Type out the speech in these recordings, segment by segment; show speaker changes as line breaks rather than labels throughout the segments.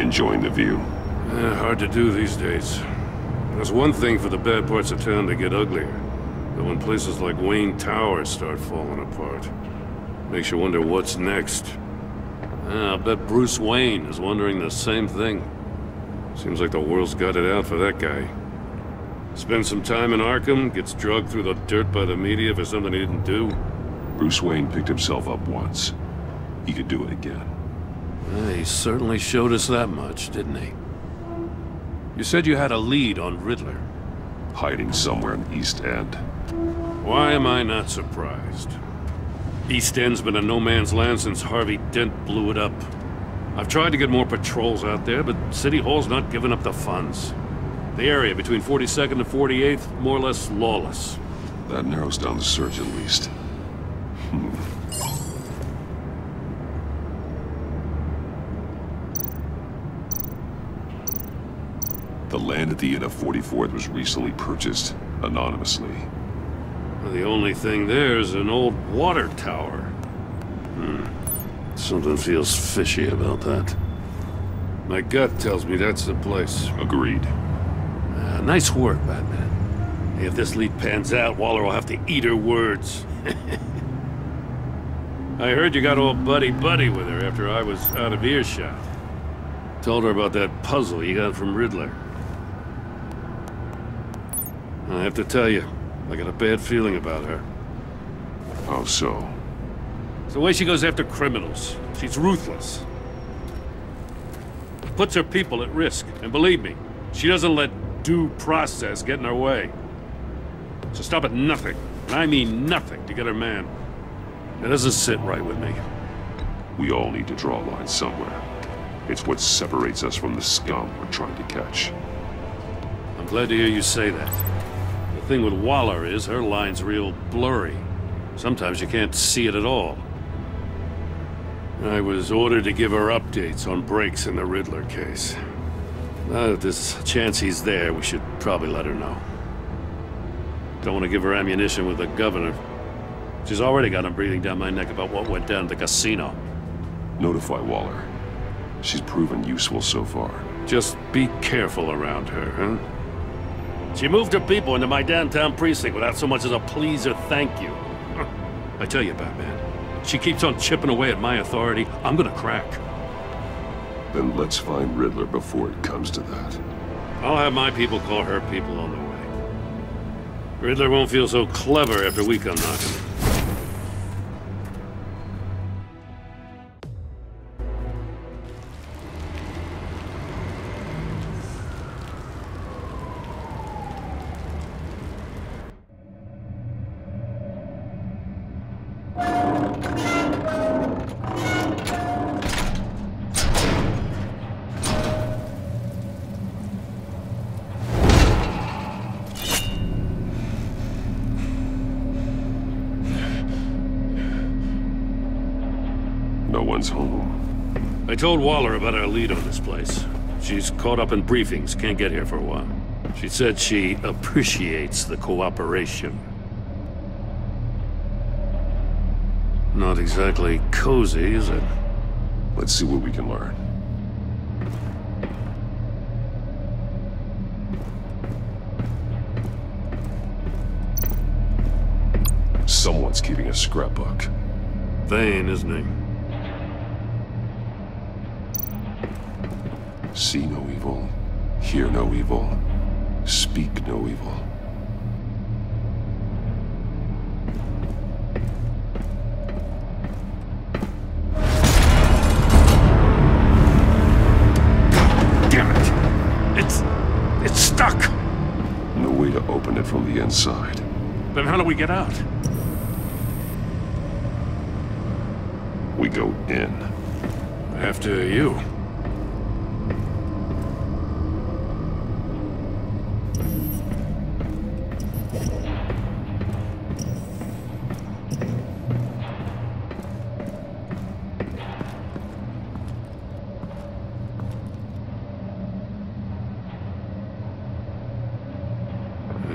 Enjoying the view?
Hard to do these days. There's one thing for the bad parts of town to get uglier. But when places like Wayne Tower start falling apart, makes you wonder what's next. I'll bet Bruce Wayne is wondering the same thing. Seems like the world's got it out for that guy. Spends some time in Arkham, gets drugged through the dirt by the media for something he didn't do.
Bruce Wayne picked himself up once. He could do it again.
He certainly showed us that much, didn't he? You said you had a lead on Riddler.
Hiding somewhere in East End.
Why am I not surprised? East End's been a no-man's land since Harvey Dent blew it up. I've tried to get more patrols out there, but City Hall's not giving up the funds. The area between 42nd and 48th, more or less lawless.
That narrows down the search at least. The land at the end of 44th was recently purchased, anonymously.
Well, the only thing there is an old water tower. Something feels fishy about that. My gut tells me that's the place.
Agreed.
Nice work, Batman. If this lead pans out, Waller will have to eat her words. I heard you got all buddy-buddy with her after I was out of earshot. Told her about that puzzle you got from Riddler. I have to tell you, I got a bad feeling about her.
How so?
It's the way she goes after criminals. She's ruthless. Puts her people at risk, and believe me, she doesn't let due process get in her way. So stop at nothing, and I mean nothing, to get her man. It doesn't sit right with me.
We all need to draw a line somewhere. It's what separates us from the scum we're trying to catch.
I'm glad to hear you say that. The thing with Waller is her line's real blurry. Sometimes you can't see it at all. I was ordered to give her updates on breaks in the Riddler case. Now that there's a chance he's there, we should probably let her know. Don't want to give her ammunition with the governor. She's already got him breathing down my neck about what went down at the casino.
Notify Waller. She's proven useful so far.
Just be careful around her, huh? She moved her people into my downtown precinct without so much as a please or thank you. I tell you, Batman, she keeps on chipping away at my authority, I'm gonna crack.
Then let's find Riddler before it comes to that.
I'll have my people call her people on the way. Riddler won't feel so clever after we come knocking.
No one's home.
I told Waller about our lead on this place. She's caught up in briefings, can't get here for a while. She said she appreciates the cooperation. Not exactly cozy, is it?
Let's see what we can learn. Someone's keeping a scrapbook.
Vain, isn't he?
See no evil, hear no evil, speak no evil.
Damn it! It's stuck!
No way to open it from the inside.
Then how do we get out?
We go in.
After you.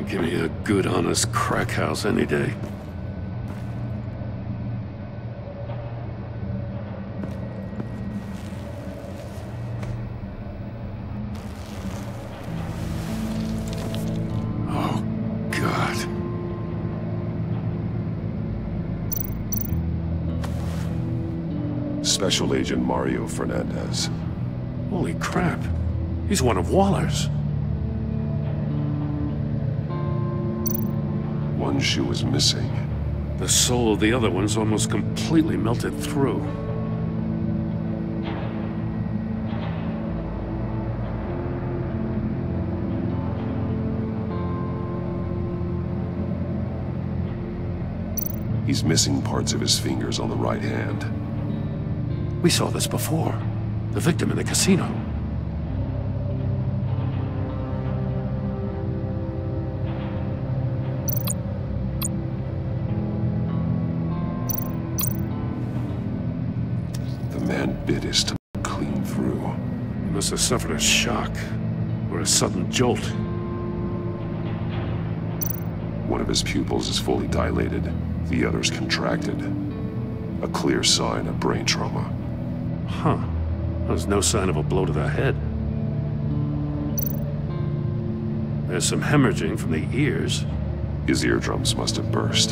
Give me a good, honest crack house any day.
Special Agent Mario Fernandez.
Holy crap. He's one of Waller's.
One shoe is missing.
The sole of the other one's almost completely melted through.
He's missing parts of his fingers on the right hand.
We saw this before. The victim in the casino.
The man bit his tongue clean through.
He must have suffered a shock, or a sudden jolt.
One of his pupils is fully dilated, the other's contracted. A clear sign of brain trauma.
Huh. There's no sign of a blow to the head. There's some hemorrhaging from the ears.
His eardrums must have burst.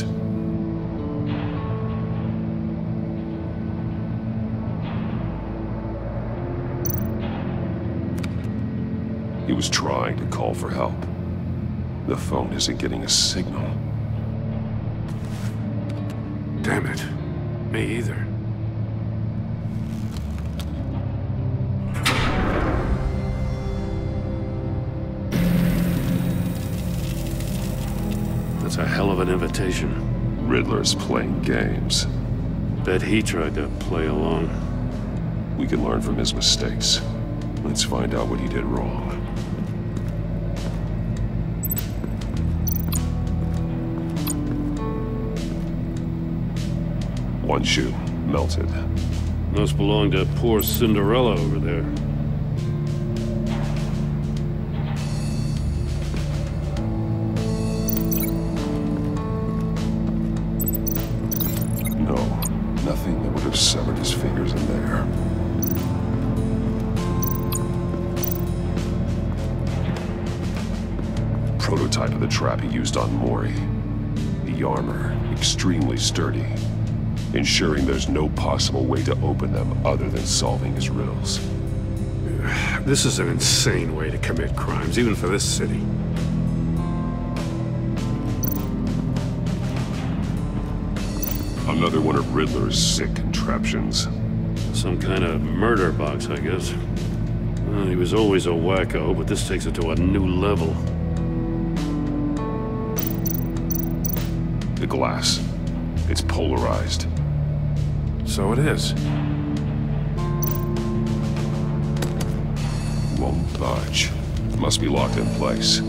He was trying to call for help. The phone isn't getting a signal.
Damn it. Me either. That's a hell of an invitation.
Riddler's playing games.
Bet he tried to play along.
We can learn from his mistakes. Let's find out what he did wrong. One shoe, melted.
Must belong to poor Cinderella over there.
No, nothing that would have severed his fingers in there. Prototype of the trap he used on Mori. The armor, extremely sturdy, ensuring there's no possible way to open them other than solving his riddles.
This is an insane way to commit crimes, even for this city.
Another one of Riddler's sick contraptions.
Some kind of murder box, I guess. Well, he was always a wacko, but this takes it to a new level.
The glass. It's polarized.
So it is.
Won't budge. Must be locked in place.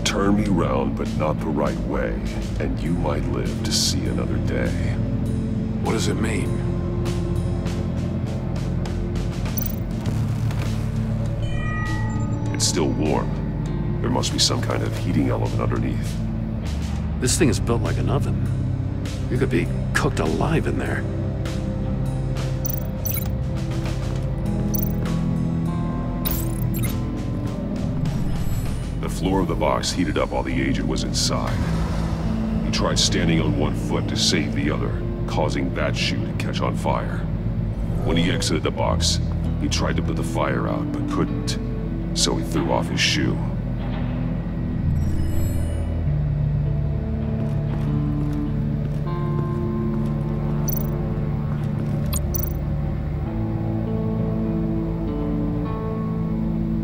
Turn me round, but not the right way, and you might live to see another day.
What does it mean?
It's still warm. There must be some kind of heating element underneath.
This thing is built like an oven. You could be cooked alive in there.
The floor of the box heated up while the agent was inside. He tried standing on one foot to save the other, causing that shoe to catch on fire. When he exited the box, he tried to put the fire out, but couldn't, so he threw off his shoe.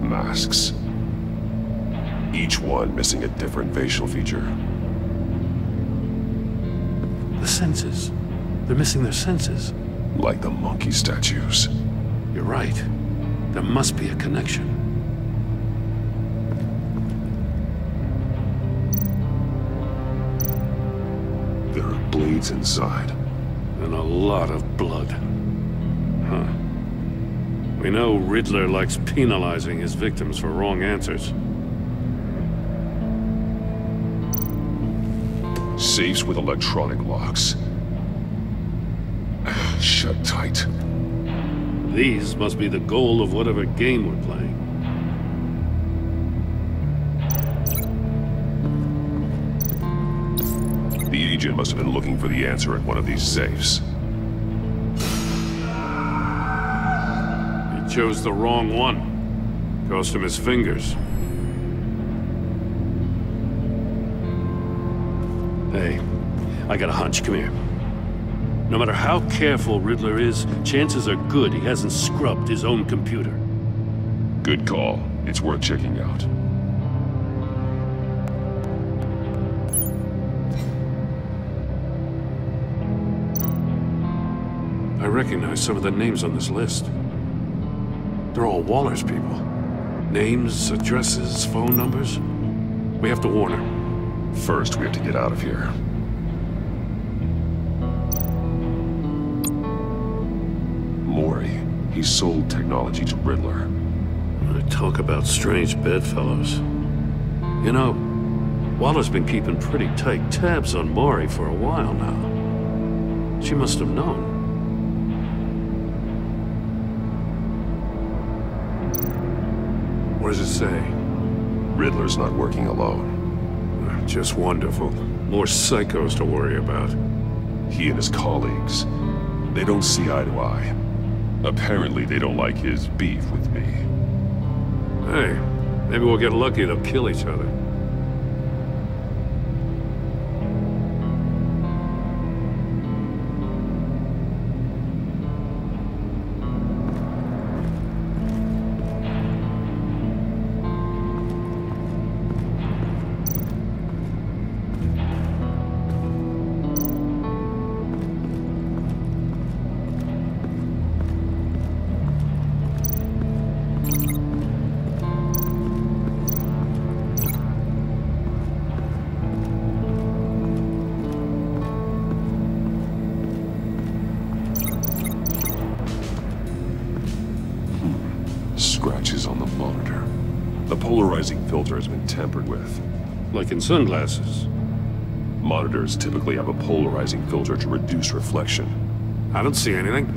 Masks. Each one missing a different facial feature.
The senses. They're missing their senses.
Like the monkey statues.
You're right. There must be a connection.
There are blades inside.
And a lot of blood. Huh. We know Riddler likes penalizing his victims for wrong answers.
Safes with electronic locks. Shut tight.
These must be the goal of whatever game we're playing.
The agent must have been looking for the answer at one of these safes.
He chose the wrong one. Cost him his fingers. Hey, I got a hunch. Come here. No matter how careful Riddler is, chances are good he hasn't scrubbed his own computer.
Good call. It's worth checking out.
I recognize some of the names on this list. They're all Waller's people. Names, addresses, phone numbers. We have to warn her.
First, we have to get out of here. Mori. He sold technology to Riddler.
Talk about strange bedfellows. You know, Waller's been keeping pretty tight tabs on Mori for a while now. She must have known. What does it say?
Riddler's not working alone.
Just wonderful. More psychos to worry about.
He and his colleagues, they don't see eye to eye. Apparently, they don't like his beef with me.
Hey, maybe we'll get lucky they'll kill each other.
Scratches on the monitor. The polarizing filter has been tampered with.
Like in sunglasses.
Monitors typically have a polarizing filter to reduce reflection.
I don't see anything.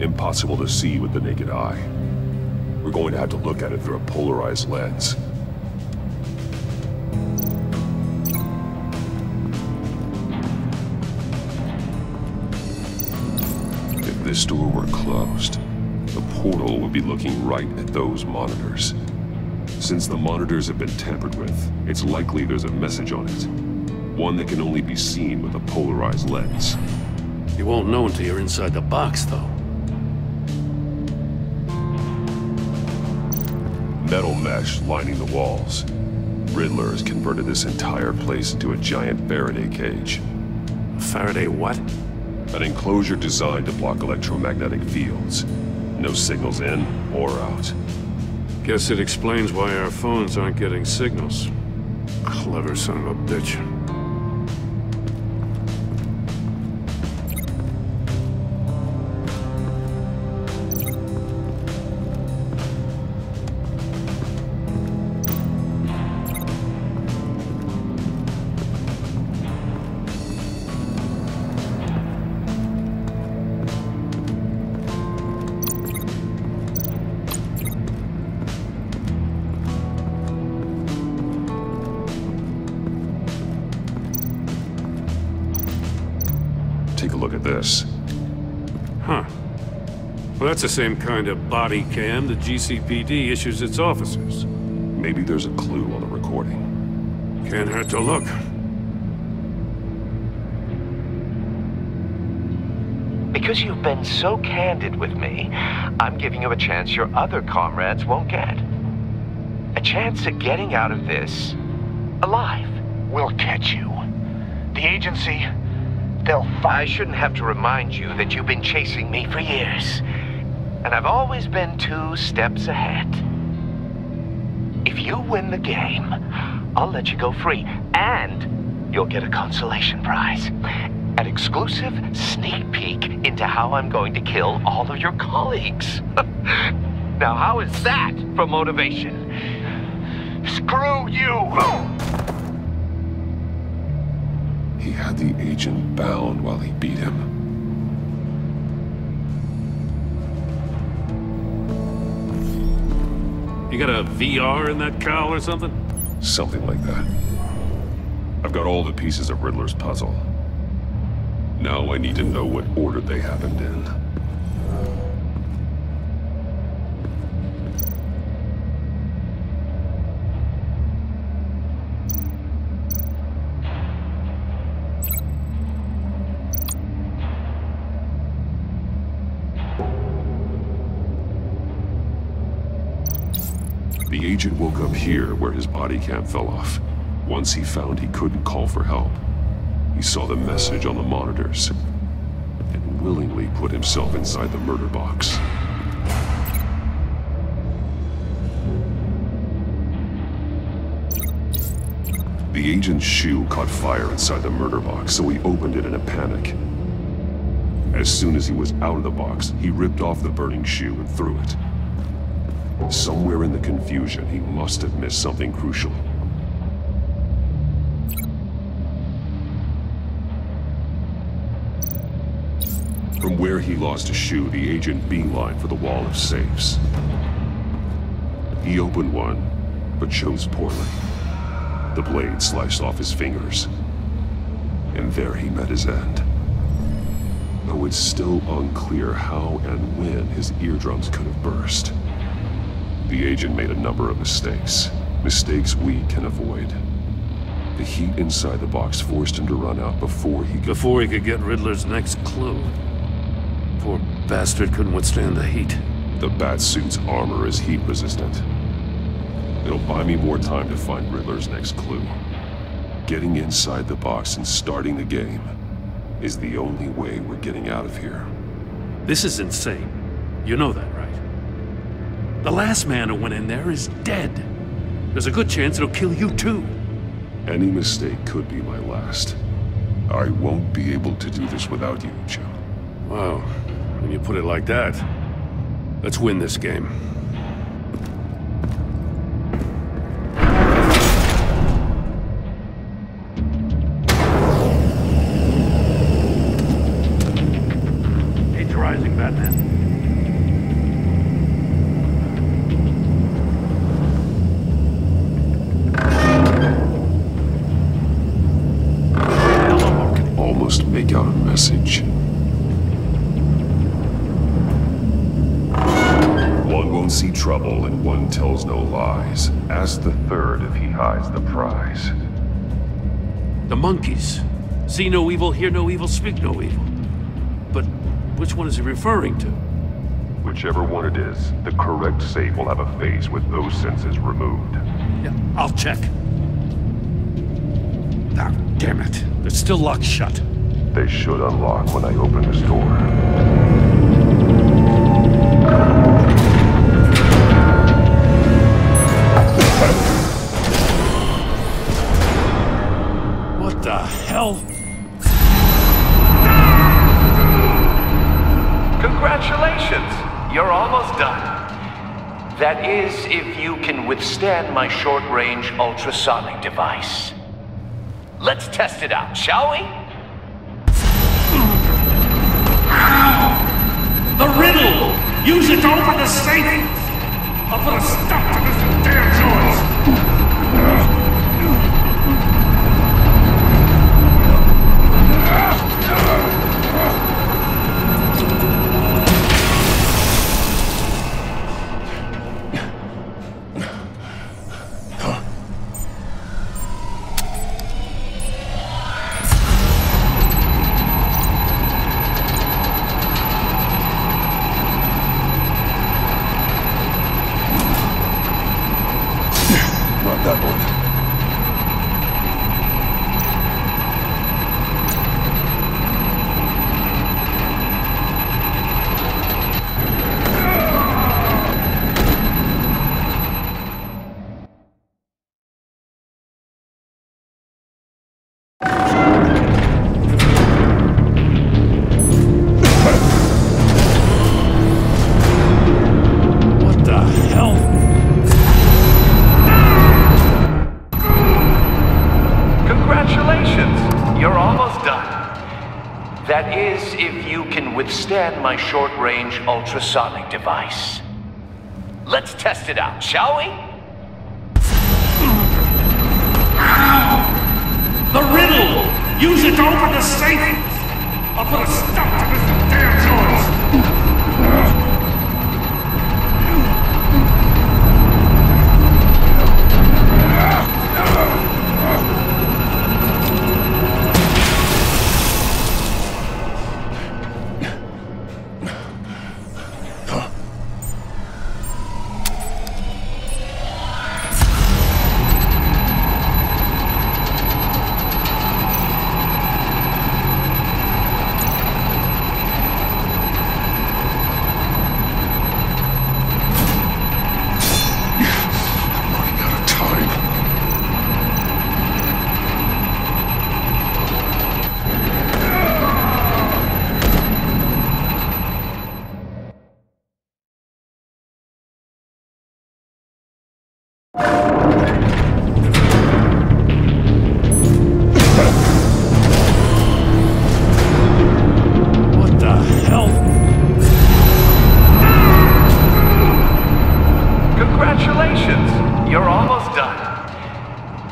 Impossible to see with the naked eye. We're going to have to look at it through a polarized lens. If this door were closed, the portal would be looking right at those monitors. Since the monitors have been tampered with, it's likely there's a message on it. One that can only be seen with a polarized lens.
You won't know until you're inside the box, though.
Metal mesh lining the walls. Riddler has converted this entire place into a giant Faraday cage.
Faraday what?
An enclosure designed to block electromagnetic fields. No signals in or out.
Guess it explains why our phones aren't getting signals. Clever son of a bitch.
Take a look at this.
Huh. Well, that's the same kind of body cam the GCPD issues its officers.
Maybe there's a clue on the recording.
Can't hurt to look.
Because you've been so candid with me, I'm giving you a chance your other comrades won't get. A chance at getting out of this alive.
We'll catch you. The agency, they'll
I shouldn't have to remind you that you've been chasing me for years. And I've always been 2 steps ahead. If you win the game, I'll let you go free. And you'll get a consolation prize. An exclusive sneak peek into how I'm going to kill all of your colleagues. Now, how is that for motivation?
screw you!
He had the agent bound while he beat him.
You got a VR in that cowl or something?
Something like that. I've got all the pieces of Riddler's puzzle. Now I need to know what order they happened in. The agent woke up here where his body cam fell off. Once he found he couldn't call for help, he saw the message on the monitors and willingly put himself inside the murder box. The agent's shoe caught fire inside the murder box, so he opened it in a panic. As soon as he was out of the box, he ripped off the burning shoe and threw it. Somewhere in the confusion, he must have missed something crucial. From where he lost a shoe, the agent beelined for the wall of safes. He opened one, but chose poorly. The blade sliced off his fingers, and there he met his end. Though it's still unclear how and when his eardrums could have burst. The agent made a number of mistakes. Mistakes we can avoid. The heat inside the box forced him to run out before he
could get Riddler's next clue. Poor bastard couldn't withstand the heat.
The Batsuit's armor is heat resistant. It'll buy me more time to find Riddler's next clue. Getting inside the box and starting the game is the only way we're getting out of here.
This is insane. You know that, right? The last man who went in there is dead. There's a good chance it'll kill you too.
Any mistake could be my last. I won't be able to do this without you, Joe.
Wow, when you put it like that, let's win this game. Age rising, Batman.
Make out a message. One won't see trouble and one tells no lies. Ask the third if he hides the prize.
The monkeys. See no evil, hear no evil, speak no evil. But which one is he referring to?
Whichever one it is, the correct safe will have a face with those senses removed.
Yeah, I'll check. Ah, damn it. It's still locked shut.
They should unlock when I open this door.
What the hell?
Congratulations! You're almost done. That is, if you can withstand my short-range ultrasonic device. Let's test it out, shall we?
The riddle! Use it to open the safe! I'll put a stop to this damn noise!
That is, if you can withstand my short-range ultrasonic device. Let's test it out, shall we?
The riddle! Use it to open the safe! I'll put a stop to this damn noise!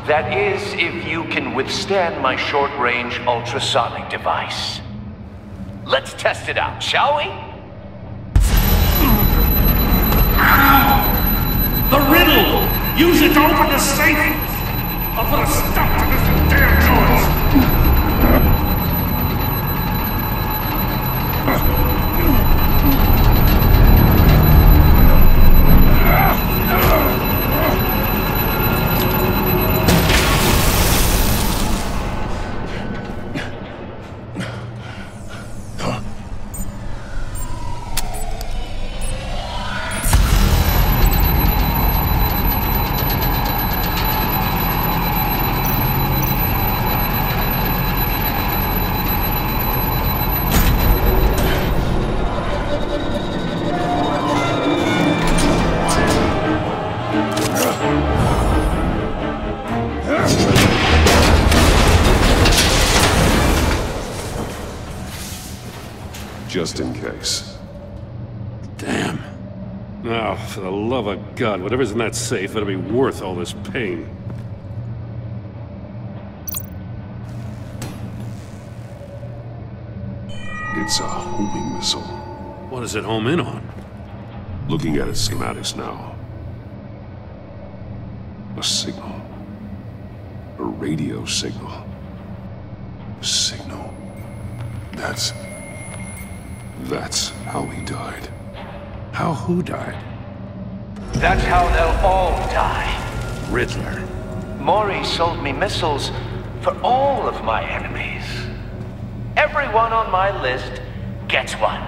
That is, if you can withstand my short-range ultrasonic device. Let's test it out, shall we?
The riddle! Use it to open the safe! I'll put a stop to this damn noise!
Just in case.
Damn. Oh, for the love of God, whatever's in that safe, it'll be worth all this pain.
It's a homing missile.
What does it home in on?
Looking at its schematics now. A signal. A radio signal. A signal. That's how he died.
How who died?
That's how they'll all die.
Riddler.
Maury sold me missiles for all of my enemies. Everyone on my list gets one.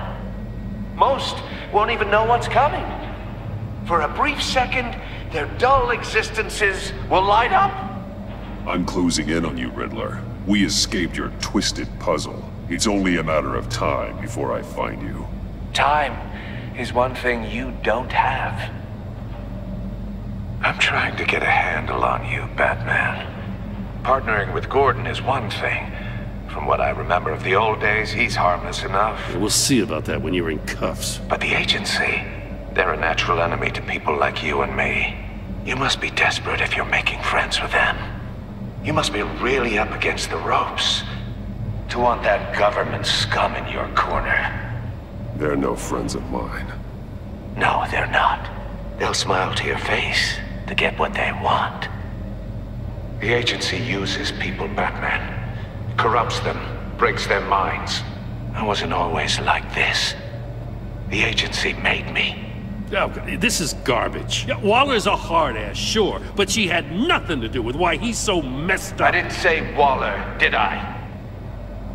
Most won't even know what's coming. For a brief second, their dull existences will light up.
I'm closing in on you, Riddler. We escaped your twisted puzzle. It's only a matter of time before I find you.
Time is one thing you don't have. I'm trying to get a handle on you, Batman. Partnering with Gordon is one thing. From what I remember of the old days, he's harmless enough.
We'll see about that when you're in cuffs.
But the agency, they're a natural enemy to people like you and me. You must be desperate if you're making friends with them. You must be really up against the ropes to want that government scum in your corner.
They're no friends of mine.
No, they're not. They'll smile to your face to get what they want. The agency uses people, Batman. Corrupts them, breaks their minds. I wasn't always like this. The agency made me.
Oh, this is garbage. Yeah, Waller's a hard-ass, sure, but she had nothing to do with why he's so messed up.
I didn't say Waller, did I?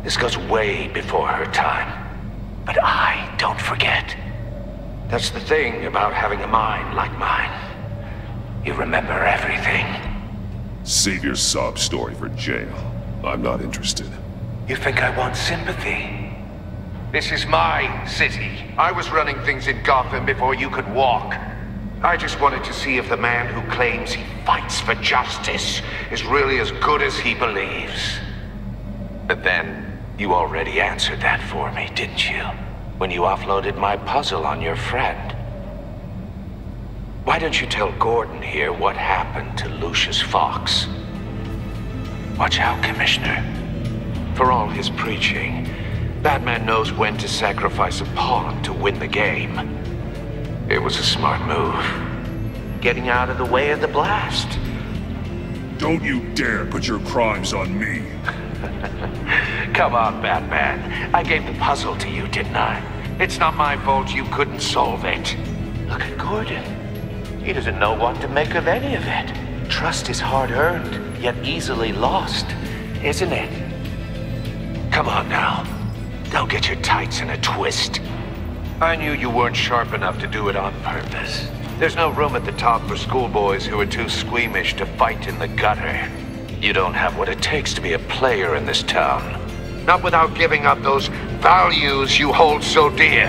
This goes way before her time. But I don't forget. That's the thing about having a mind like mine. You remember everything.
Save your sob story for jail. I'm not interested.
You think I want sympathy? This is my city. I was running things in Gotham before you could walk. I just wanted to see if the man who claims he fights for justice is really as good as he believes. But then, you already answered that for me, didn't you? When you offloaded my puzzle on your friend. Why don't you tell Gordon here what happened to Lucius Fox? Watch out, Commissioner. For all his preaching, Batman knows when to sacrifice a pawn to win the game. It was a smart move. Getting out of the way of the blast.
Don't you dare put your crimes on me.
Come on, Batman. I gave the puzzle to you, didn't I? It's not my fault you couldn't solve it. Look at Gordon. He doesn't know what to make of any of it. Trust is hard-earned, yet easily lost, isn't it? Come on now. Don't get your tights in a twist. I knew you weren't sharp enough to do it on purpose. There's no room at the top for schoolboys who are too squeamish to fight in the gutter. You don't have what it takes to be a player in this town. Not without giving up those values you hold so dear.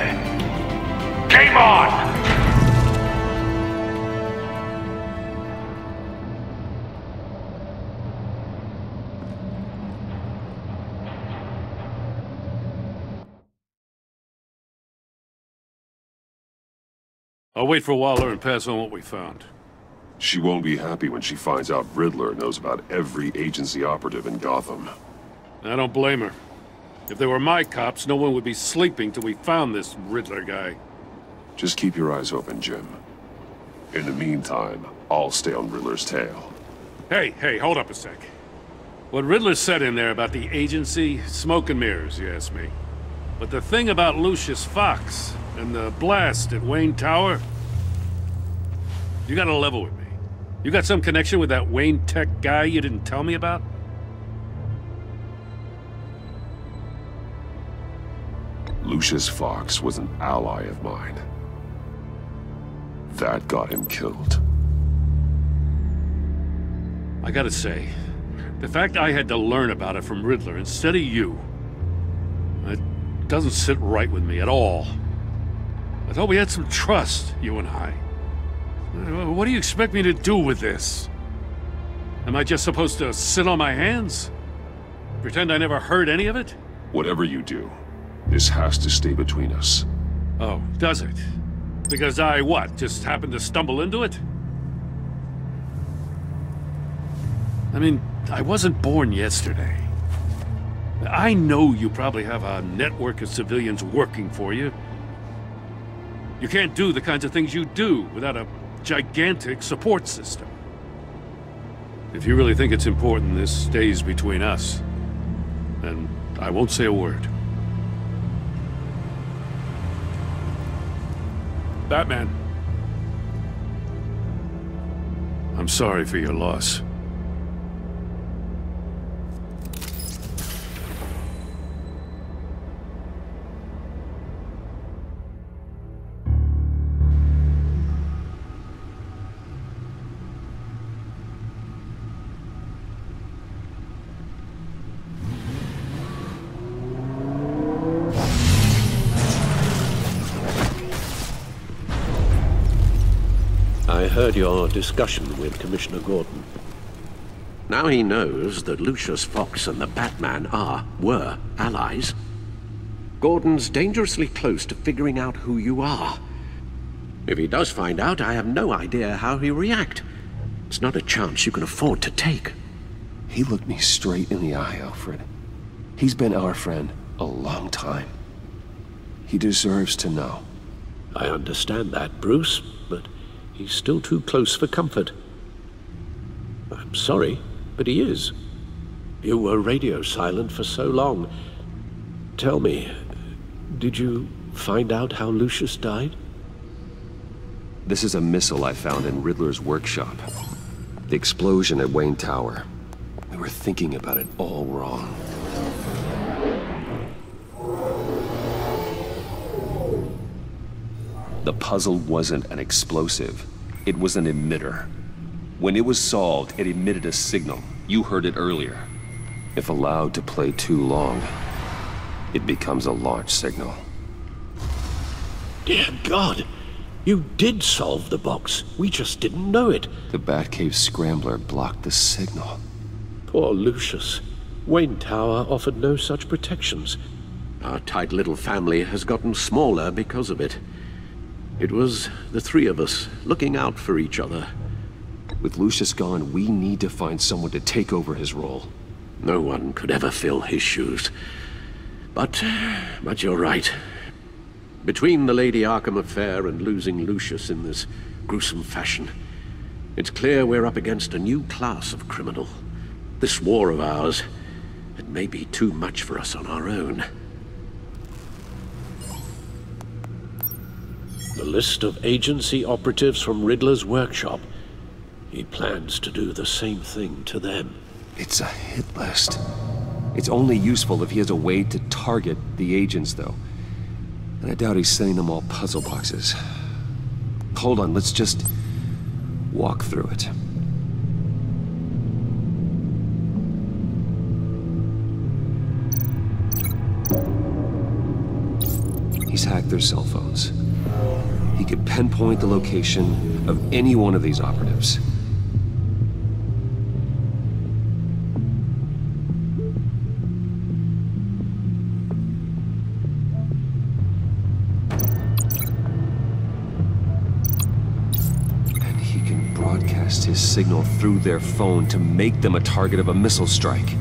Game on!
I'll wait for Waller and pass on what we found.
She won't be happy when she finds out Riddler knows about every agency operative in Gotham.
I don't blame her. If they were my cops, no one would be sleeping till we found this Riddler guy.
Just keep your eyes open, Jim. In the meantime, I'll stay on Riddler's tail.
Hey, hold up a sec. What Riddler said in there about the agency, smoke and mirrors, you ask me. But the thing about Lucius Fox and the blast at Wayne Tower, you gotta level with me. You got some connection with that Wayne Tech guy you didn't tell me about?
Lucius Fox was an ally of mine. That got him killed.
I gotta say, the fact I had to learn about it from Riddler instead of you, it doesn't sit right with me at all. I thought we had some trust, you and I. What do you expect me to do with this? Am I just supposed to sit on my hands? Pretend I never heard any of it?
Whatever you do, this has to stay between us.
Oh, does it? Because I, what, just happened to stumble into it? I mean, I wasn't born yesterday. I know you probably have a network of civilians working for you. You can't do the kinds of things you do without a gigantic support system. If you really think it's important this stays between us, then I won't say a word. Batman. I'm sorry for your loss.
I heard your discussion with Commissioner Gordon. Now he knows that Lucius Fox and the Batman were allies. Gordon's dangerously close to figuring out who you are. If he does find out, I have no idea how he'll react. It's not a chance you can afford to take.
He looked me straight in the eye, Alfred. He's been our friend a long time. He deserves to know.
I understand that, Bruce, but he's still too close for comfort. I'm sorry, but he is. You were radio silent for so long. Tell me, did you find out how Lucius died?
This is a missile I found in Riddler's workshop. The explosion at Wayne Tower. We were thinking about it all wrong. The puzzle wasn't an explosive. It was an emitter. When it was solved, it emitted a signal. You heard it earlier. If allowed to play too long, it becomes a launch signal.
Dear God! You did solve the box. We just didn't know it.
The Batcave Scrambler blocked the signal.
Poor Lucius. Wayne Tower offered no such protections. Our tight little family has gotten smaller because of it. It was the three of us looking out for each other.
With Lucius gone, we need to find someone to take over his role.
No one could ever fill his shoes. But you're right. Between the Lady Arkham affair and losing Lucius in this gruesome fashion, it's clear we're up against a new class of criminal. This war of ours, it may be too much for us on our own. The list of agency operatives from Riddler's workshop. He plans to do the same thing to them.
It's a hit list. It's only useful if he has a way to target the agents, though. And I doubt he's sending them all puzzle boxes. Hold on, let's just walk through it. He's hacked their cell phones. He could pinpoint the location of any one of these operatives. And he can broadcast his signal through their phone to make them a target of a missile strike.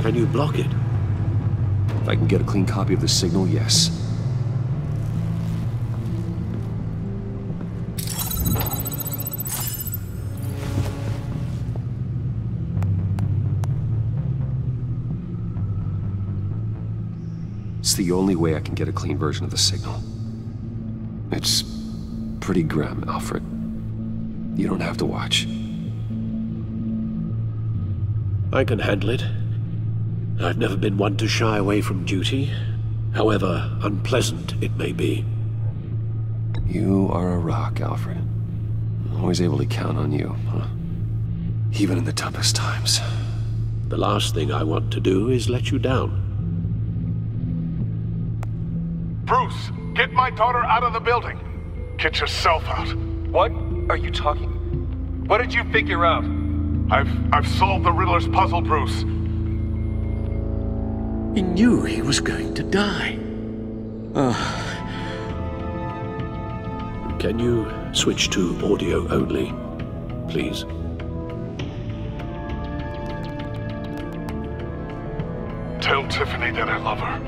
Can you block it?
If I can get a clean copy of the signal, yes. It's the only way I can get a clean version of the signal. It's pretty grim, Alfred. You don't have to watch.
I can handle it. I've never been one to shy away from duty, however unpleasant it may be.
You are a rock, Alfred. Always able to count on you, huh? Even in the toughest times.
The last thing I want to do is let you down.
Bruce, get my daughter out of the building. Get yourself out.
What are you talking? What did you figure out?
I've solved the Riddler's puzzle, Bruce.
He knew he was going to die. Can you switch to audio only, please?
Tell Tiffany that I love her.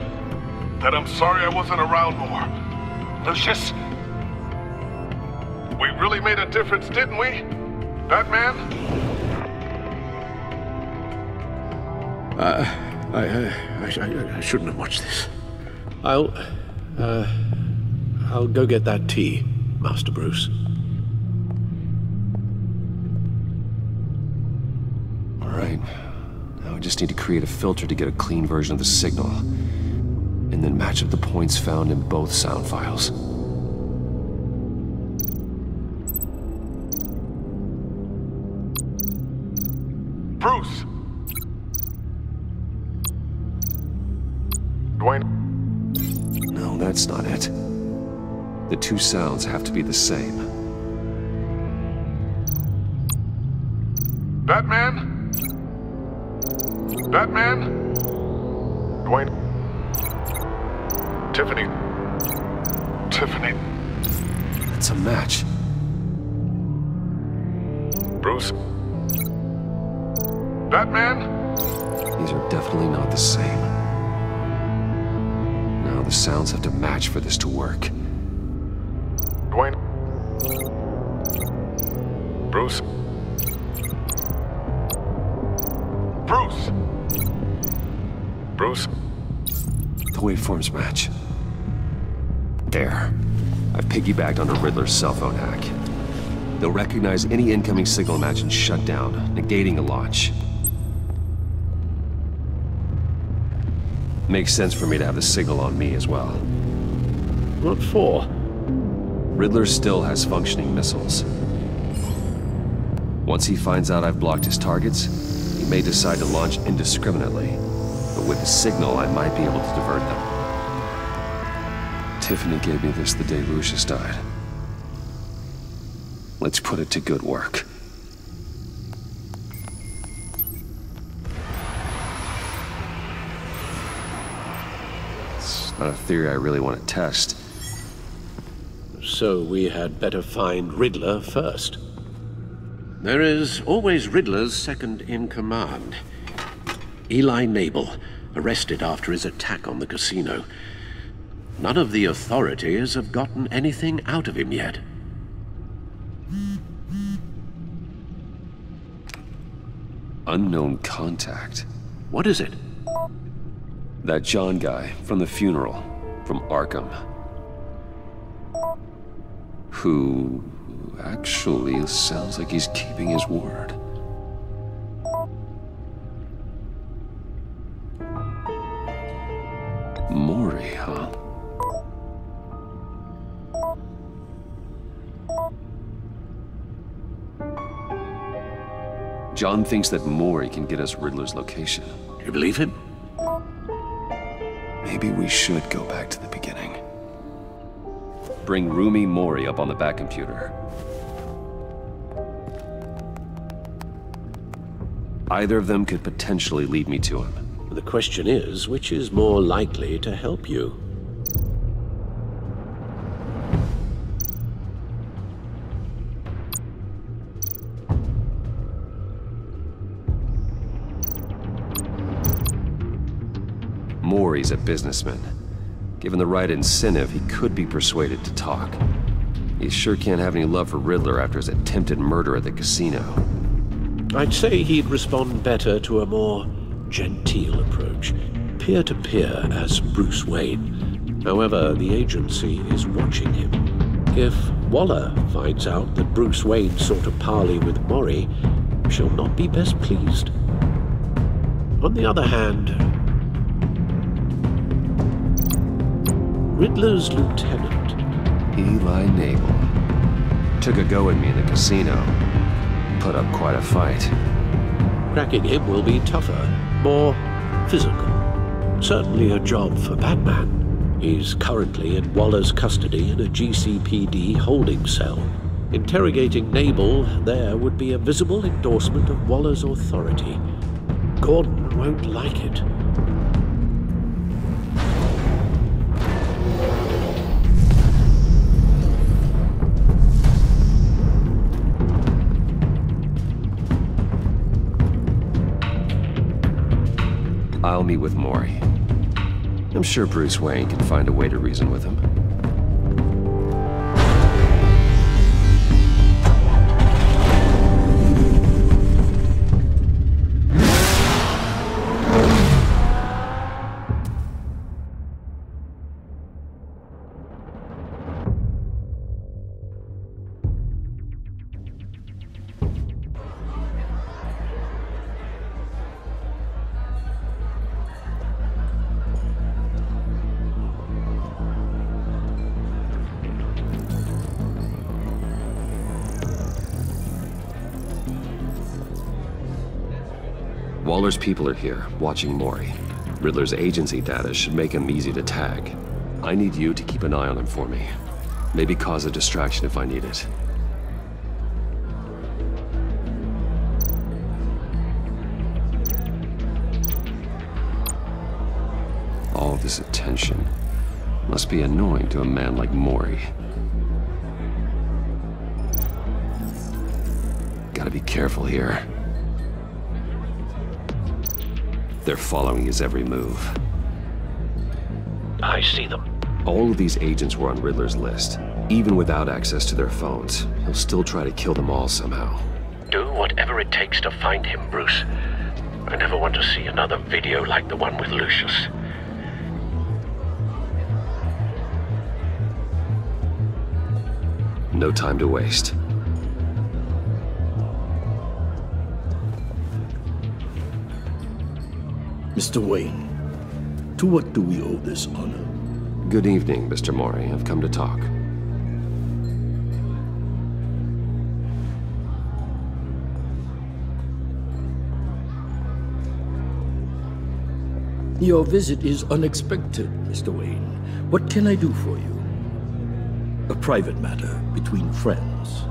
That I'm sorry I wasn't around more.
Lucius?
We really made a difference, didn't we? Batman?
I shouldn't have watched this. I'll go get that tea, Master Bruce.
All right. Now I just need to create a filter to get a clean version of the signal. And then match up the points found in both sound files.
Bruce! Dwayne?
No, that's not it. The two sounds have to be the same.
Batman? Batman? Dwayne? Tiffany? Tiffany?
It's a match.
Bruce? Batman?
These are definitely not the same. Now the sounds have to match for this to work.
Dwayne? Bruce? Bruce? Bruce?
The waveforms match. There. I've piggybacked on a Riddler's cell phone hack. They'll recognize any incoming signal match and shut down, negating a launch. Makes sense for me to have the signal on me as well.
What for?
Riddler still has functioning missiles. Once he finds out I've blocked his targets, he may decide to launch indiscriminately. But with the signal, I might be able to divert them. Tiffany gave me this the day Lucius died. Let's put it to good work. It's not a theory I really want to test.
So we had better find Riddler first. There is always Riddler's second-in-command. Eli Nabel, arrested after his attack on the casino. None of the authorities have gotten anything out of him yet.
Unknown contact.
What is it?
That John guy from the funeral, from Arkham. Who actually sounds like he's keeping his word. Maury, huh? John thinks that Maury can get us Riddler's location.
You believe him?
Maybe we should go back to the beginning. Bring Rumi Maury up on the back computer. Either of them could potentially lead me to him.
The question is, which is more likely to help you?
Maury's a businessman. Given the right incentive, he could be persuaded to talk. He sure can't have any love for Riddler after his attempted murder at the casino.
I'd say he'd respond better to a more genteel approach, peer-to-peer as Bruce Wayne. However, the agency is watching him. If Waller finds out that Bruce Wayne sought a parley with Maury, she'll not be best pleased. On the other hand, Riddler's lieutenant,
Eli Nabel, took a go at me in the casino. Put up quite a fight.
Cracking him will be tougher, more physical. Certainly a job for Batman. He's currently in Waller's custody in a GCPD holding cell. Interrogating Nabel there would be a visible endorsement of Waller's authority. Gordon won't like it.
I'll meet with Maury. I'm sure Bruce Wayne can find a way to reason with him. Waller's people are here, watching Maury. Riddler's agency data should make him easy to tag. I need you to keep an eye on him for me. Maybe cause a distraction if I need it. All this attention must be annoying to a man like Maury. Gotta be careful here. They're following his every move.
I see them.
All of these agents were on Riddler's list. Even without access to their phones, he'll still try to kill them all somehow.
Do whatever it takes to find him, Bruce. I never want to see another video like the one with Lucius.
No time to waste.
Mr. Wayne, to what do we owe this honor?
Good evening, Mr. Maury. I've come to talk.
Your visit is unexpected, Mr. Wayne. What can I do for you? A private matter between friends.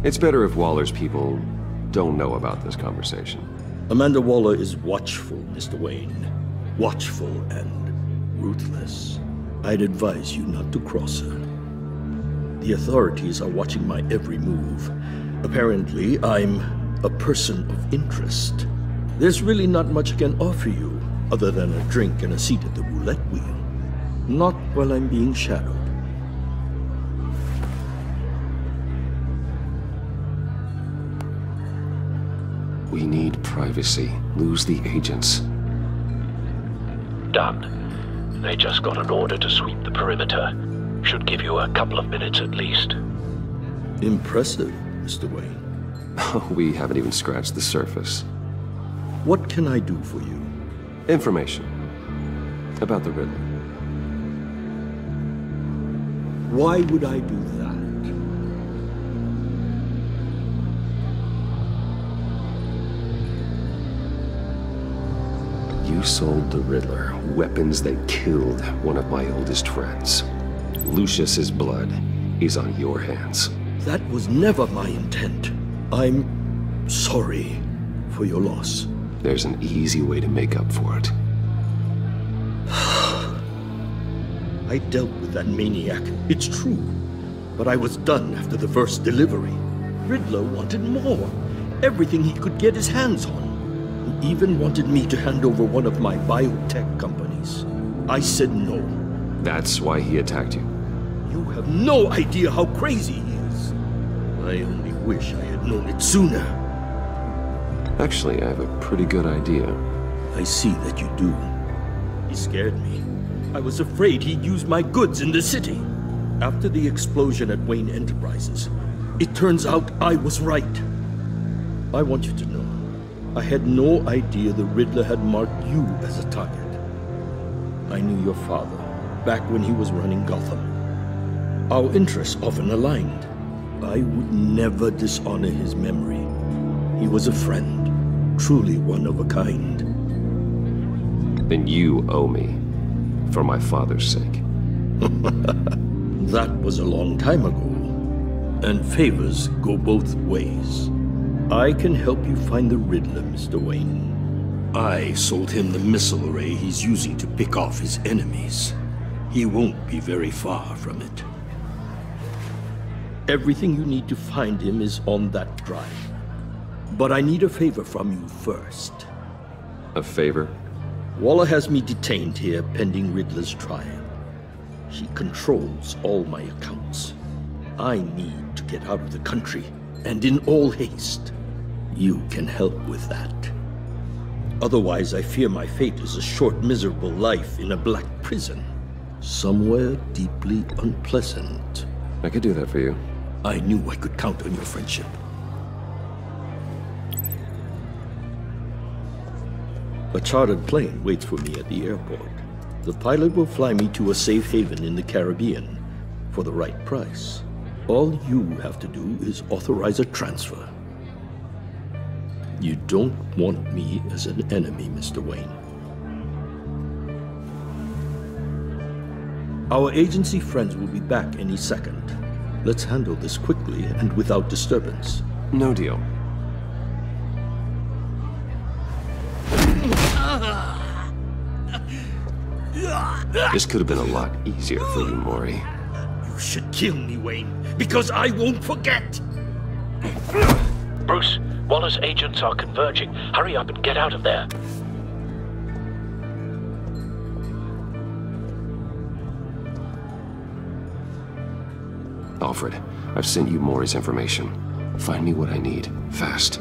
It's better if Waller's people don't know about this conversation.
Amanda Waller is watchful, Mr. Wayne. Watchful and ruthless. I'd advise you not to cross her. The authorities are watching my every move. Apparently, I'm a person of interest. There's really not much I can offer you, other than a drink and a seat at the roulette wheel. Not while I'm being shadowed.
We need privacy. Lose the agents.
Done. They just got an order to sweep the perimeter. Should give you a couple of minutes at least.
Impressive, Mr. Wayne.
We haven't even scratched the surface.
What can I do for you?
Information. About the Riddler.
Why would I do that?
You sold the Riddler weapons that killed one of my oldest friends. Lucius's blood is on your hands.
That was never my intent. I'm sorry for your loss.
There's an easy way to make up for it.
I dealt with that maniac, it's true. But I was done after the first delivery. Riddler wanted more. Everything he could get his hands on. He even wanted me to hand over one of my biotech companies. I said no.
That's why he attacked you.
You have no idea how crazy he is. I only wish I had known it sooner.
Actually, I have a pretty good idea.
I see that you do. He scared me. I was afraid he'd use my goods in the city. After the explosion at Wayne Enterprises, it turns out I was right. I want you to know, I had no idea the Riddler had marked you as a target. I knew your father, back when he was running Gotham. Our interests often aligned. I would never dishonor his memory. He was a friend, truly one of a kind.
Then you owe me, for my father's sake.
That was a long time ago, and favors go both ways. I can help you find the Riddler, Mr. Wayne. I sold him the missile array he's using to pick off his enemies. He won't be very far from it. Everything you need to find him is on that drive. But I need a favor from you first.
A favor?
Waller has me detained here pending Riddler's trial. He controls all my accounts. I need to get out of the country, and in all haste. You can help with that. Otherwise, I fear my fate is a short, miserable life in a black prison. Somewhere deeply unpleasant.
I could do that for you.
I knew I could count on your friendship. A chartered plane waits for me at the airport. The pilot will fly me to a safe haven in the Caribbean for the right price. All you have to do is authorize a transfer. You don't want me as an enemy, Mr. Wayne. Our agency friends will be back any second. Let's handle this quickly and without disturbance.
No deal. This could have been a lot easier for you, Maury.
You should kill me, Wayne, because I won't forget!
Bruce, Waller's agents are converging. Hurry up and get out of there.
Alfred, I've sent you Maury's information. Find me what I need, fast.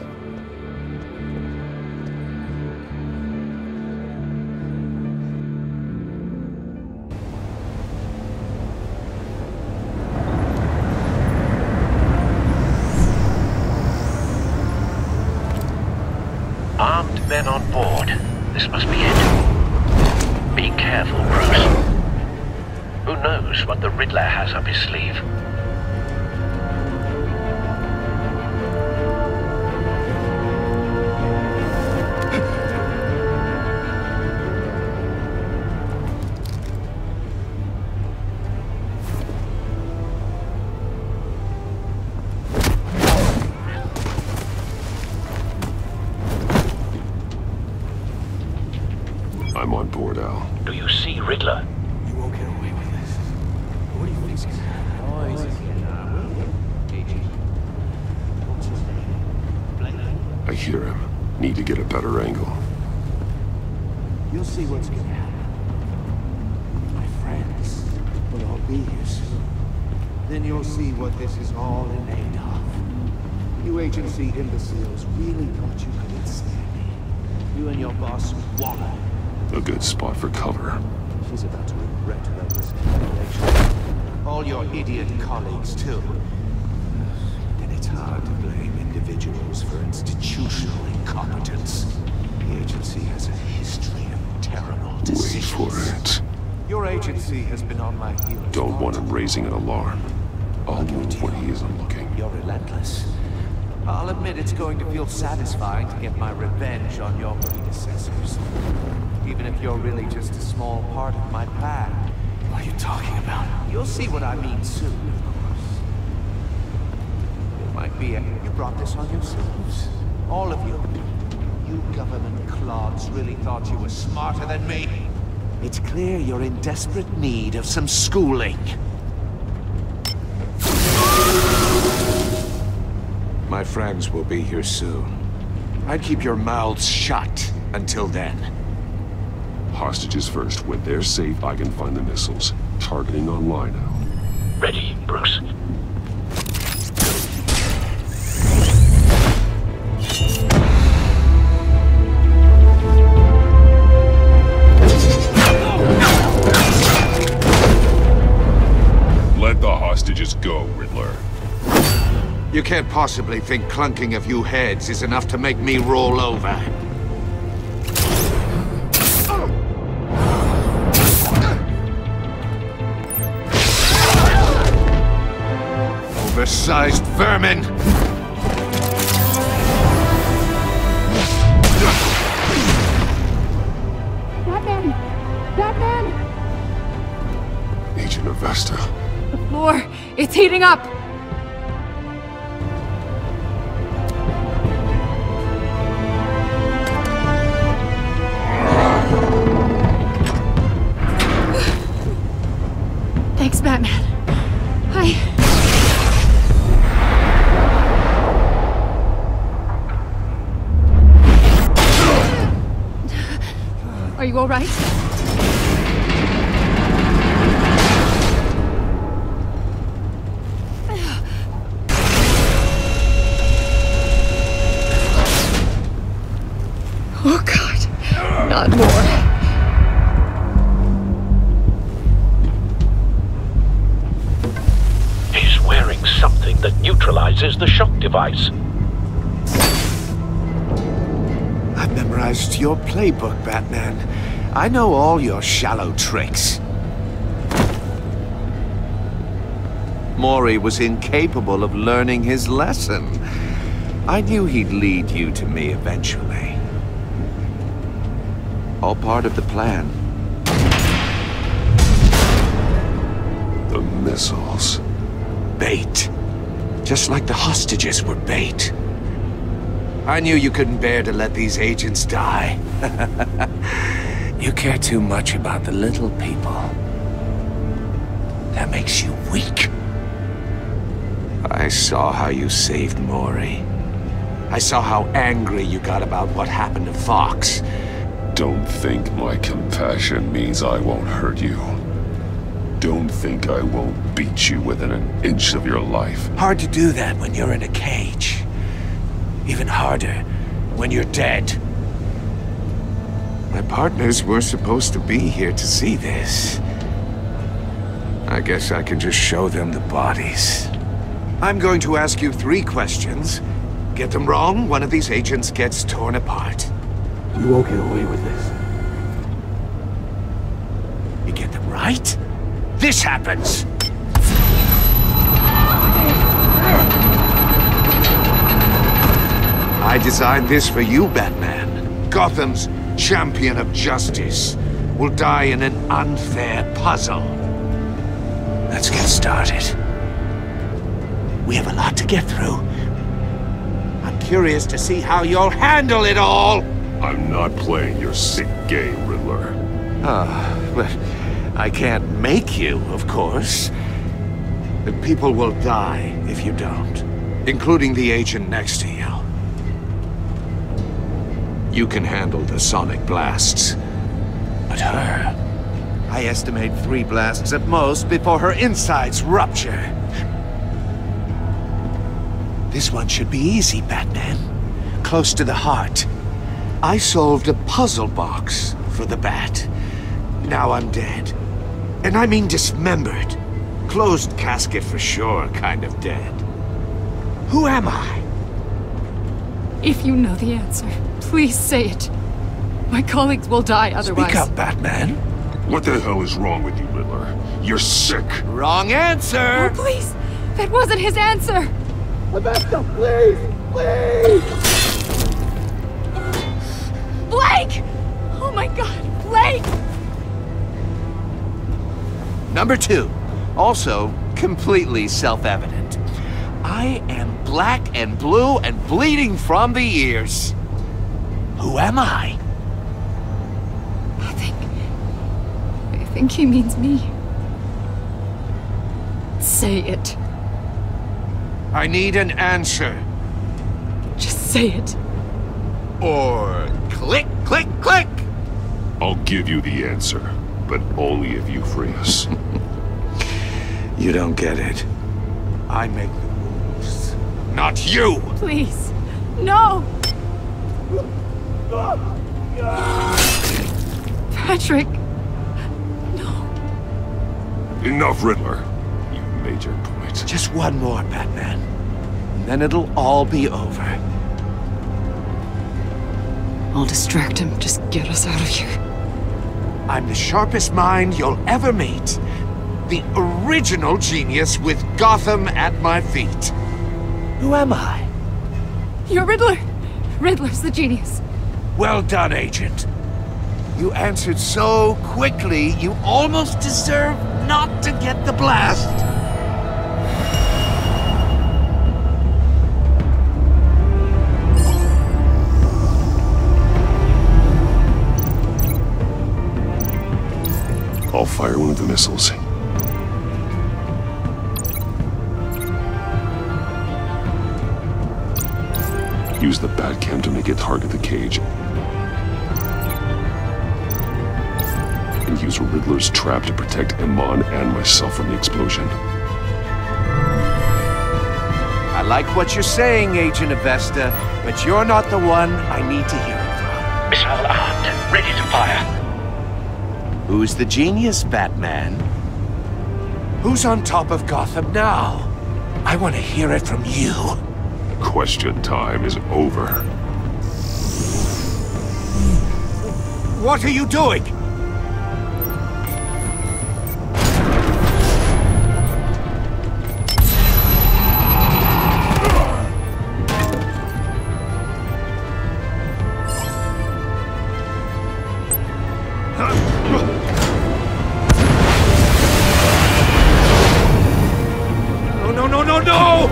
Armed men on board. This must be it. Be careful, Bruce. Who knows what the Riddler has up his sleeve?
I'm on board, Al.
Do you see Riddler?
You won't get away with this. What do you think's gonna happen?
I hear him. Need to get a better angle.
You'll see what's gonna happen. My friends will all be here soon. Then you'll see what this is all in aid of. You agency imbeciles really thought you could ensnare me. You and your boss, Waller.
A good spot for cover.
She's about to regret reckless calculation. All your idiot colleagues, too. And it's hard to blame individuals for institutional incompetence. The agency has a history of terrible decisions.
Wait for it.
Your agency has been on my heels.
Don't want him raising an alarm. I'll move when he isn't looking.
You're relentless. I'll admit it's going to feel satisfying to get my revenge on your predecessors. Even if you're really just a small part of my plan. What are you talking about? You'll see what I mean soon, of course. It might be you brought this on yourselves. All of you. You government clods really thought you were smarter than me. It's clear you're in desperate need of some schooling. My friends will be here soon. I'd keep your mouths shut until then.
Hostages first. When they're safe, I can find the missiles. Targeting on Lino.
Ready, Bruce.
Let the hostages go, Riddler.
You can't possibly think clunking a few heads is enough to make me roll over. Oversized vermin!
Batman! Batman!
Agent Avesta.
The floor, it's heating up! Thanks, Batman. Are you all right? Oh, God. Not more.
He's wearing something that neutralizes the shock device.
I've memorized your playbook, Batman. I know all your shallow tricks. Mori was incapable of learning his lesson. I knew he'd lead you to me eventually. All part of the plan.
The missiles.
Bait. Just like the hostages were bait. I knew you couldn't bear to let these agents die. You care too much about the little people. That makes you weak. I saw how you saved Mori. I saw how angry you got about what happened to Fox.
Don't think my compassion means I won't hurt you. Don't think I won't beat you within an inch of your life.
Hard to do that when you're in a cage. Even harder when you're dead. My partners were supposed to be here to see this. I guess I can just show them the bodies. I'm going to ask you 3 questions. Get them wrong, one of these agents gets torn apart.
You won't get away with this.
You get them right, this happens! I designed this for you, Batman. Gotham's champion of justice will die in an unfair puzzle. Let's get started. We have a lot to get through. I'm curious to see how you'll handle it all!
I'm not playing your sick game, Riddler.
But I can't make you, of course. The people will die if you don't, including the agent next to you. You can handle the sonic blasts. But her... I estimate 3 blasts at most before her insides rupture. This one should be easy, Batman. Close to the heart. I solved a puzzle box for the Bat. Now I'm dead. And I mean dismembered. Closed casket for sure, kind of dead. Who am I?
If you know the answer, please say it. My colleagues will die otherwise.
Speak up, Batman.
What the hell is wrong with you, Riddler? You're sick.
Wrong answer!
Oh, please! That wasn't his answer!
Rebecca, please! Please!
Blake! Oh my god, Blake!
Number 2. Also, completely self-evident. I am black and blue and bleeding from the ears. Who am I?
I think he means me. Say it.
I need an answer.
Just say it.
Or click, click, click!
I'll give you the answer, but only if you free us.
You don't get it. I make the rules, not you!
Please. No! Patrick!
Enough, Riddler. You've made your point.
Just one more, Batman. And then it'll all be over.
I'll distract him. Just get us out of here.
I'm the sharpest mind you'll ever meet. The original genius with Gotham at my feet. Who am I?
You're Riddler. Riddler's the genius.
Well done, Agent. You answered so quickly, you almost deserve not to get the blast.
I'll fire one of the missiles. Use the Batcam to make it target the cage. And use Riddler's trap to protect Iman and myself from the explosion.
I like what you're saying, Agent Avesta, but you're not the one I need to hear it from.
Missile armed, ready to fire.
Who's the genius, Batman? Who's on top of Gotham now? I want to hear it from you.
Question time is over.
What are you doing?
No!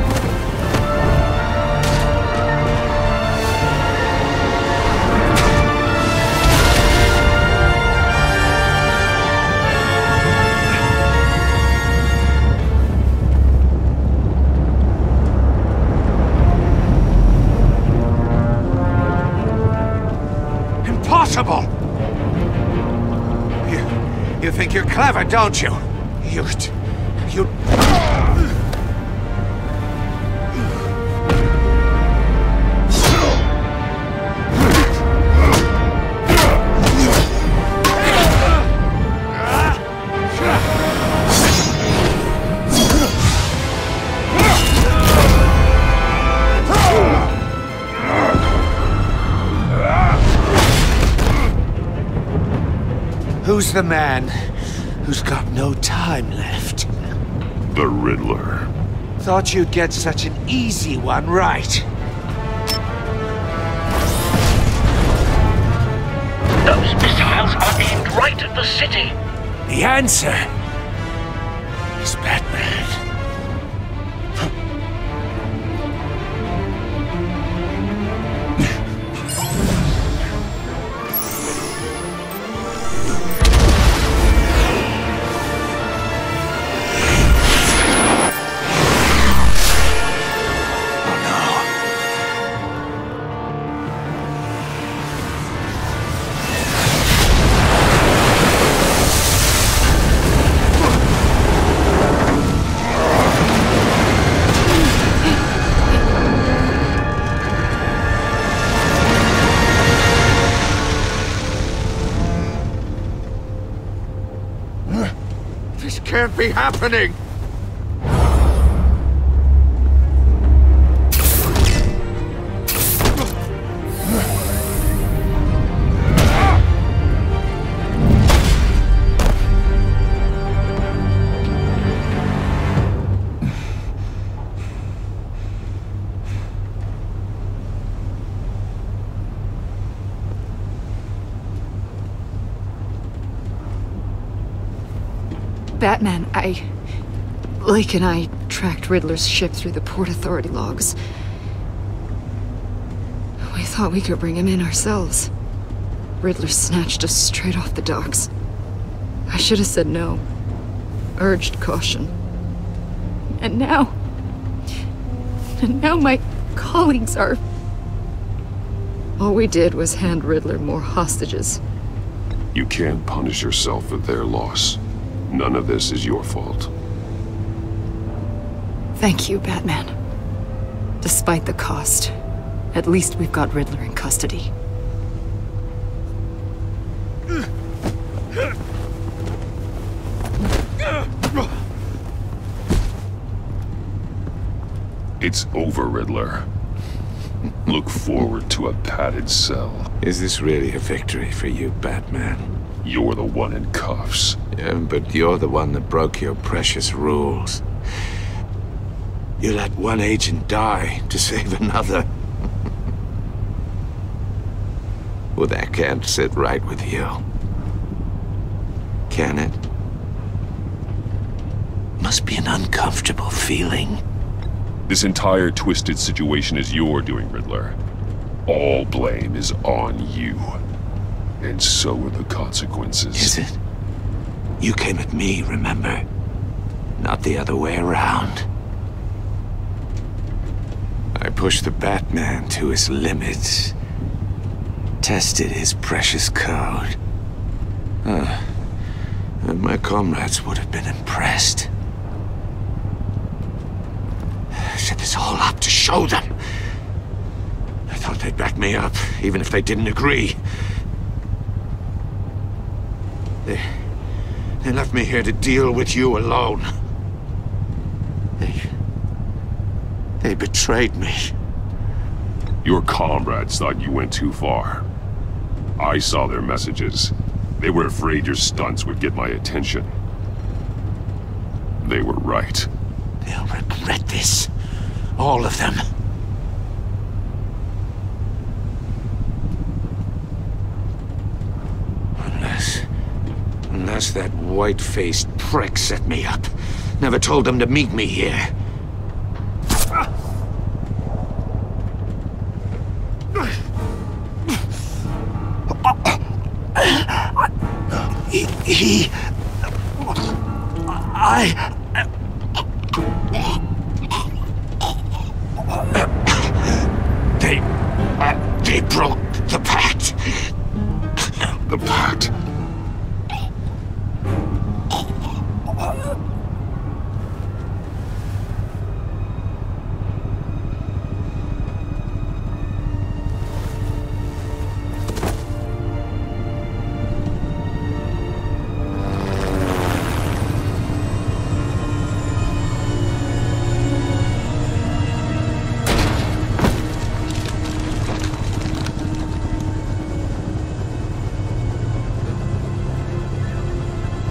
Impossible! You think you're clever, don't you? You... Who's the man who's got no time left?
The Riddler.
Thought you'd get such an easy one right.
Those missiles are aimed right at the city.
The answer is Batman.
can't be happening!
Batman, Lake and I tracked Riddler's ship through the Port Authority logs. We thought we could bring him in ourselves. Riddler snatched us straight off the docks. I should have said no. Urged caution. And now my colleagues are... All we did was hand Riddler more hostages.
You can't punish yourself for their loss. None of this is your fault.
Thank you, Batman. Despite the cost, at least we've got Riddler in custody.
It's over, Riddler. Look forward to a padded cell.
Is this really a victory for you, Batman?
You're the one in cuffs.
Yeah, but you're the one that broke your precious rules. You let one agent die to save another. Well, that can't sit right with you. Can it? Must be an uncomfortable feeling.
This entire twisted situation is your doing, Riddler. All blame is on you. And so are the consequences.
Is it? You came at me, remember? Not the other way around. I pushed the Batman to his limits. Tested his precious code. And my comrades would have been impressed. I set this all up to show them. I thought they'd back me up, even if they didn't agree. They left me here to deal with you alone. They betrayed me.
Your comrades thought you went too far. I saw their messages. They were afraid your stunts would get my attention. They were right.
They'll regret this. All of them. Unless that white-faced prick set me up. Never told them to meet me here. They broke the pact.
The pact?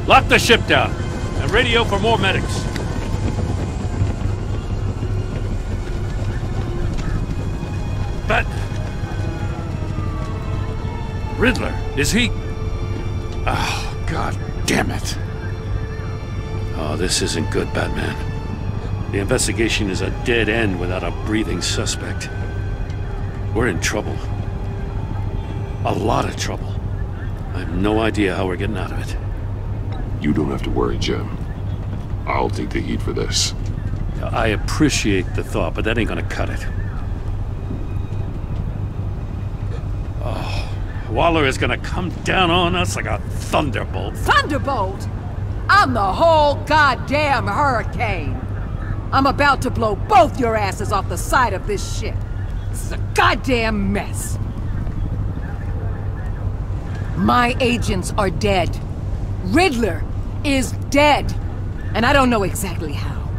Lock the ship down, and radio for more medics. But... Riddler, is he... Oh, God damn it. Oh, this isn't good, Batman. The investigation is a dead end without a breathing suspect. We're in trouble. A lot of trouble. I have no idea how we're getting out of it.
You don't have to worry, Jim. I'll take the heat for this.
I appreciate the thought, but that ain't gonna cut it. Oh, Waller is gonna come down on us like a thunderbolt.
Thunderbolt? I'm the whole goddamn hurricane. I'm about to blow both your asses off the side of this ship. This is a goddamn mess. My agents are dead. Riddler is dead. And I don't know exactly how,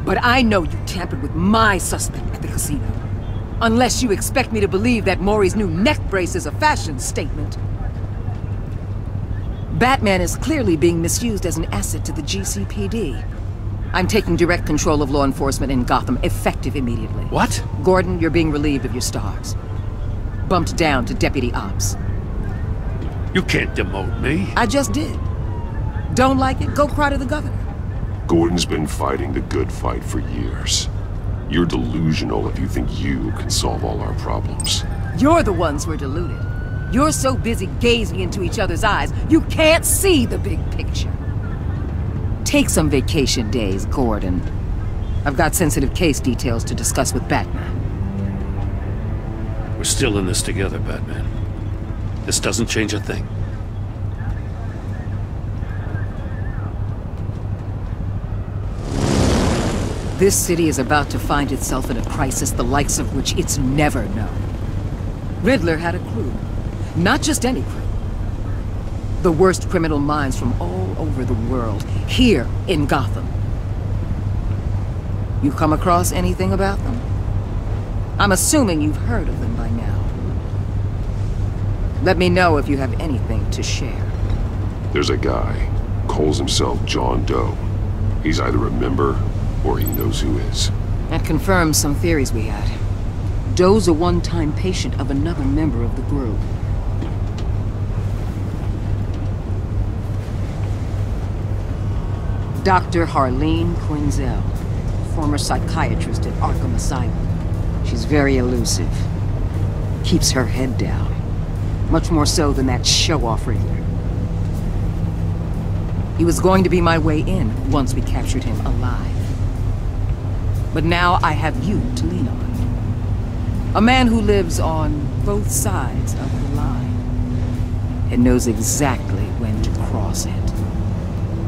but I know you tampered with my suspect at the casino. Unless you expect me to believe that Maury's new neck brace is a fashion statement. Batman is clearly being misused as an asset to the GCPD. I'm taking direct control of law enforcement in Gotham, effective immediately.
What?
Gordon, you're being relieved of your stars. Bumped down to Deputy Ops.
You can't demote me.
I just did. Don't like it? Go cry to the governor.
Gordon's been fighting the good fight for years. You're delusional if you think you can solve all our problems.
You're the ones who are deluded. You're so busy gazing into each other's eyes, you can't see the big picture. Take some vacation days, Gordon. I've got sensitive case details to discuss with Batman.
We're still in this together, Batman. This doesn't change a thing.
This city is about to find itself in a crisis the likes of which it's never known. Riddler had a crew. Not just any crew. The worst criminal minds from all over the world, here in Gotham. You come across anything about them? I'm assuming you've heard of them by now. Let me know if you have anything to share.
There's a guy, calls himself John Doe. He's either a member, or he knows who is.
That confirms some theories we had. Doe's a one-time patient of another member of the group. Dr. Harleen Quinzel, former psychiatrist at Arkham Asylum. She's very elusive. Keeps her head down. Much more so than that show-off Riddler. He was going to be my way in once we captured him alive. But now I have you to lean on. A man who lives on both sides of the line and knows exactly when to cross it.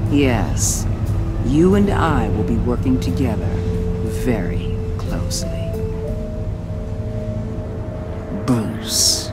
Yes, you and I will be working together very closely. Bruce.